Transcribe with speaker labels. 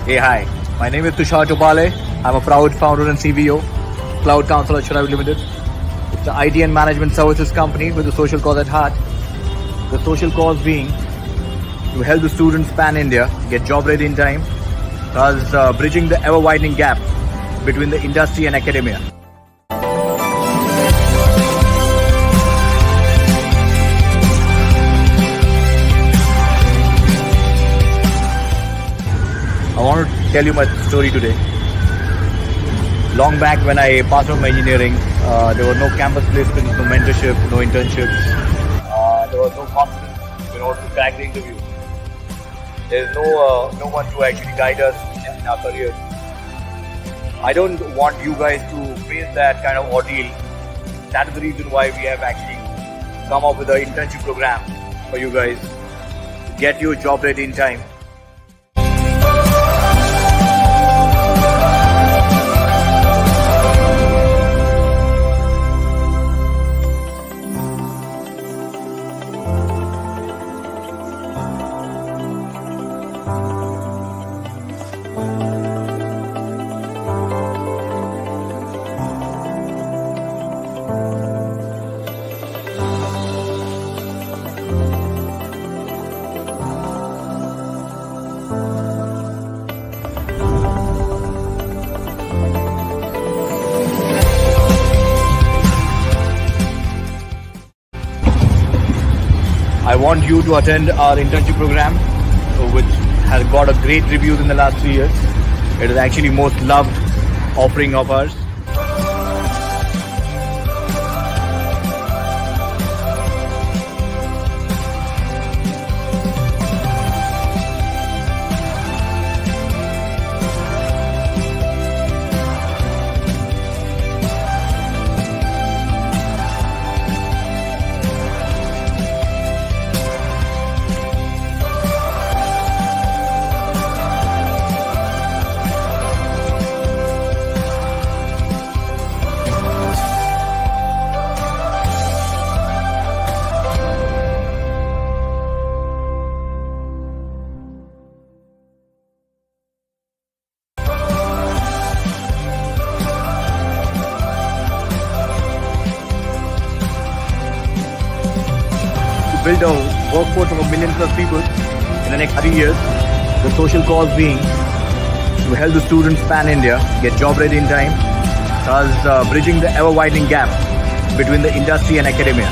Speaker 1: Hey, hi. My name is Tushar Topale. I'm a proud founder and CVO, Cloud Counselage Pvt Limited. It's an IT and management services company with a social cause at heart. The social cause being to help the students pan-India get job ready in time, thus bridging the ever-widening gap between the industry and academia. I want to tell you my story today. Long back when I passed out my engineering, there were no campus placements, no mentorship, no internships. There was no confidence to crack the interview. There is no one to actually guide us in our careers. I don't want you guys to face that kind of ordeal. That is the reason why we have actually come up with an internship program for you guys to get your job ready in time. I want you to attend our internship program, which has got a great reviews in the last 3 years. It is actually most loved offering of ours. Build a workforce of 1 million plus people in the next 3 years. The social cause being to help the students pan-India get job ready in time, thus bridging the ever-widening gap between the industry and academia.